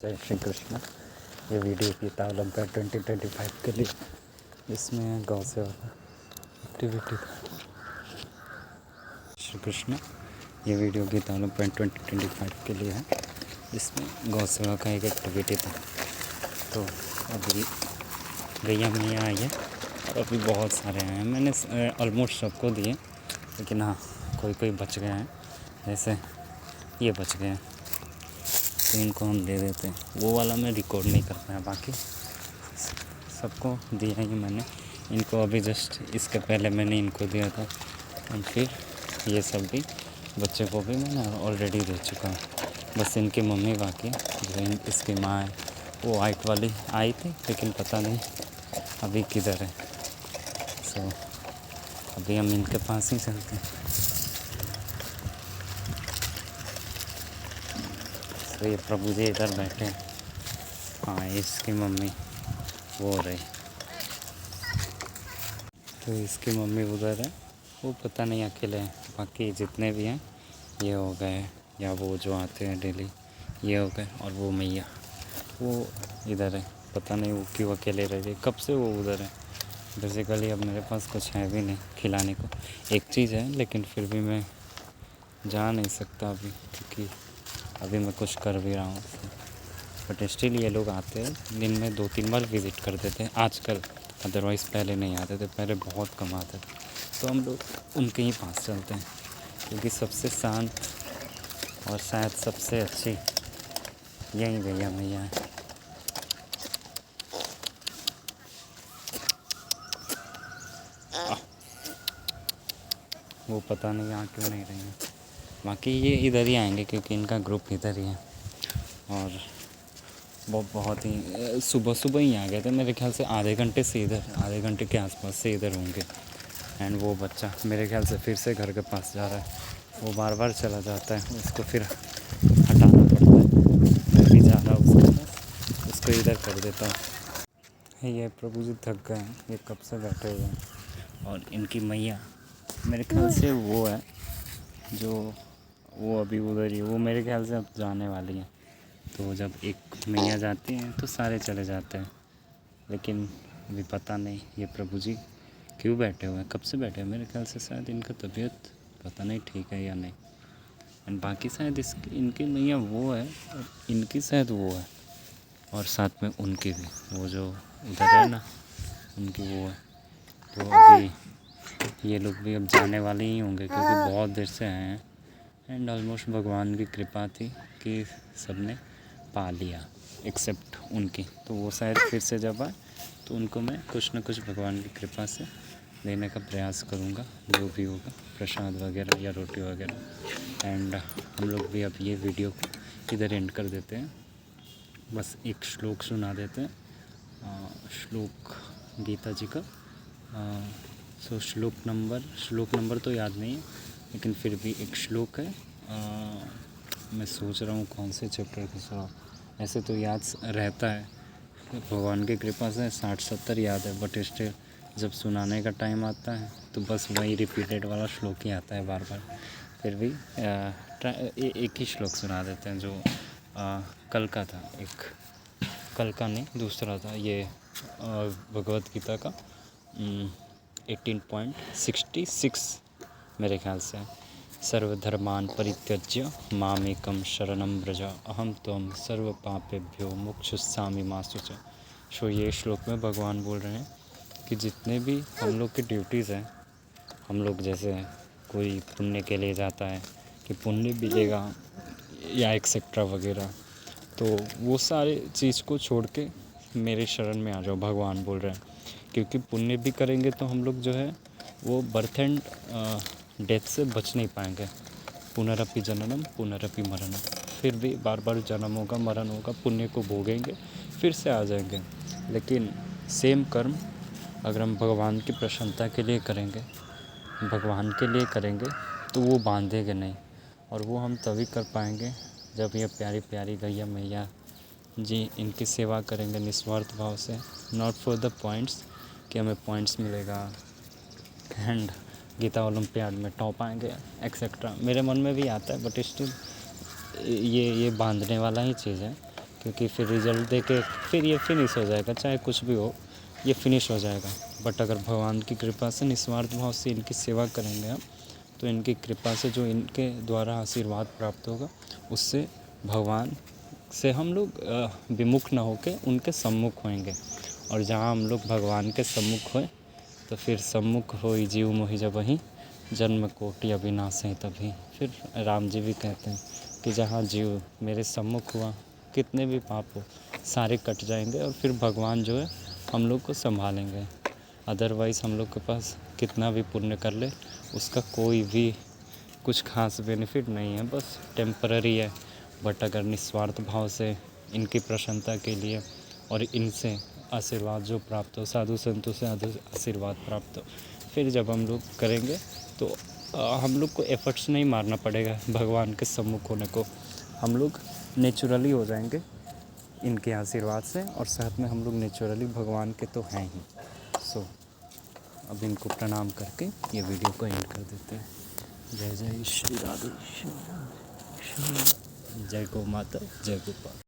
जय श्री कृष्ण। ये video Gita olympiad 2025 के लिए इसमें गौ सेवा का एक्टिविटी था। श्री कृष्ण। ये वीडियो गीता ओलंपियाड 2025 के लिए है, जिसमें गौ सेवा का एक एक्टिविटी था। तो अभी गैया मैया आई है और अभी बहुत सारे हैं। मैंने ऑलमोस्ट सबको दिए, लेकिन हाँ कोई कोई बच गए हैं। जैसे ये बच गए हैं तो इनको हम दे देते हैं। वो वाला मैं रिकॉर्ड नहीं कर पाया, बाकी सबको दिया ही मैंने। इनको अभी जस्ट इसके पहले मैंने इनको दिया था, और फिर ये सब भी बच्चे को भी मैंने ऑलरेडी दे चुका हूँ। बस इनकी मम्मी बाकी जो इसकी माँ है, वो वाइट वाली आई थी, लेकिन पता नहीं अभी किधर है। सो अभी हम इनके पास ही चलते हैं। तो ये प्रभु जी इधर बैठे हैं। हाँ, इसकी मम्मी वो रही, तो इसकी मम्मी उधर है, वो पता नहीं अकेले हैं। बाकी जितने भी हैं ये हो गए, या वो जो आते हैं डेली ये हो गए, और वो मैया वो इधर है। पता नहीं वो क्यों अकेले रह रही, कब से वो उधर है। बेसिकली अब मेरे पास कुछ है भी नहीं खिलाने को। एक चीज़ है, लेकिन फिर भी मैं जा नहीं सकता अभी, क्योंकि अभी मैं कुछ कर भी रहा हूँ। बट स्टिल ये लोग आते हैं, दिन में 2-3 बार विज़िट कर देते हैं आजकल। अदरवाइज़ पहले नहीं आते थे, पहले बहुत कम आते थे। तो हम लोग उनके ही पास चलते हैं, क्योंकि सबसे शांत और शायद सबसे अच्छी यही गैया मैया है। वो पता नहीं यहाँ क्यों नहीं रही हैं। बाकी ये इधर ही आएंगे, क्योंकि इनका ग्रुप इधर ही है। और वो बहुत ही सुबह सुबह ही आ गए थे, मेरे ख्याल से आधे घंटे के आसपास से इधर होंगे। एंड वो बच्चा मेरे ख्याल से फिर से घर के पास जा रहा है। वो बार बार चला जाता है, उसको फिर हटाना पड़ता है। मैं भी जा रहा हूँ उसके पास, उसको इधर कर देता हूँ। ये प्रभु जी थक गए हैं, ये कब से बैठे हुए हैं। और इनकी मैया मेरे ख्याल से वो है जो वो अभी उधर ही, वो मेरे ख्याल से अब जाने वाली है। तो जब एक मैया जाती हैं तो सारे चले जाते हैं, लेकिन अभी पता नहीं ये प्रभु जी क्यों बैठे हुए हैं, कब से बैठे हैं। मेरे ख्याल से शायद इनका तबीयत पता नहीं ठीक है या नहीं। एंड बाकी शायद इनकी मैया वो है, और इनकी शायद वो है, और साथ में उनकी भी, वो जो उधर है ना, उनकी वो है। तो अभी ये लोग भी अब जाने वाले ही होंगे, क्योंकि बहुत देर से आए हैं। एंड ऑलमोस्ट भगवान की कृपा थी कि सबने पा लिया, एक्सेप्ट उनकी। तो वो शायद फिर से जब आए तो उनको मैं कुछ न कुछ भगवान की कृपा से देने का प्रयास करूँगा, जो भी होगा, प्रसाद वगैरह या रोटी वगैरह। एंड हम लोग भी अब ये वीडियो को इधर एंड कर देते हैं। बस एक श्लोक सुना देते हैं, श्लोक गीता जी का। सो श्लोक नंबर तो याद नहीं है, लेकिन फिर भी एक श्लोक है। मैं सोच रहा हूँ कौन से चैप्टर का श्लोक। ऐसे तो याद रहता है, भगवान की कृपा से 60-70 याद है, बट स्टिल जब सुनाने का टाइम आता है तो बस वही रिपीटेड वाला श्लोक ही आता है बार बार। फिर भी एक ही श्लोक सुना देते हैं, जो कल का था। एक कल का नहीं, दूसरा था ये, भगवत गीता का 18.66 मेरे ख्याल से। सर्वधर्मान् परित्यज्य मामेकं शरणं व्रज अहं त्वं सर्व पापेभ्यो मोक्षयिष्यामि मा शुचः। सो ये श्लोक में भगवान बोल रहे हैं कि जितने भी हम लोग की ड्यूटीज़ हैं, हम लोग जैसे कोई पुण्य के लिए जाता है कि पुण्य मिलेगा या एक्सेट्रा वगैरह, तो वो सारे चीज़ को छोड़ के मेरे शरण में आ जाओ, भगवान बोल रहे हैं। क्योंकि पुण्य भी करेंगे तो हम लोग जो है वो बर्थ एंड डेथ से बच नहीं पाएंगे। पुनरपि जननम पुनरपि मरणम, फिर भी बार बार जन्म होगा, मरण होगा, पुण्य को भोगेंगे, फिर से आ जाएंगे। लेकिन सेम कर्म अगर हम भगवान की प्रसन्नता के लिए करेंगे, भगवान के लिए करेंगे, तो वो बांधेंगे नहीं। और वो हम तभी कर पाएंगे जब ये प्यारी प्यारी गैया मैया जी इनकी सेवा करेंगे निस्वार्थ भाव से, नॉट फॉर द पॉइंट्स कि हमें पॉइंट्स मिलेगा एंड गीता ओलंपियाड में टॉप आएंगे एक्सेट्रा। मेरे मन में भी आता है, बट स्टिल ये बांधने वाला ही चीज़ है क्योंकि फिर रिजल्ट दे के फिर ये फिनिश हो जाएगा, चाहे कुछ भी हो ये फिनिश हो जाएगा। बट अगर भगवान की कृपा से निस्वार्थ भाव से इनकी सेवा करेंगे हम, तो इनकी कृपा से जो इनके द्वारा आशीर्वाद प्राप्त होगा उससे भगवान से हम लोग विमुख न होके उनके सम्मुख होएंगे। और जहाँ हम लोग भगवान के सम्मुख होए तो फिर सम्मुख होई जीव मोहि जब वहीं जन्म कोटि अविनाश है तभी। फिर राम जी भी कहते हैं कि जहाँ जीव मेरे सम्मुख हुआ कितने भी पाप हो सारे कट जाएंगे और फिर भगवान जो है हम लोग को संभालेंगे। अदरवाइज़ हम लोग के पास कितना भी पुण्य कर ले उसका कोई भी कुछ खास बेनिफिट नहीं है, बस टेम्पररी है। बट अगर निस्वार्थ भाव से इनकी प्रसन्नता के लिए और इनसे आशीर्वाद जो प्राप्त हो, साधु संतों से आशीर्वाद प्राप्त हो, फिर जब हम लोग करेंगे तो हम लोग को एफर्ट्स नहीं मारना पड़ेगा भगवान के सम्मुख होने को। हम लोग नेचुरली हो जाएंगे इनके आशीर्वाद से, और साथ में हम लोग नेचुरली भगवान के तो हैं ही। सो अब इनको प्रणाम करके ये वीडियो को एंड कर देते हैं। जय जय श्री राधे, जय गौ माता, जय गोपाल।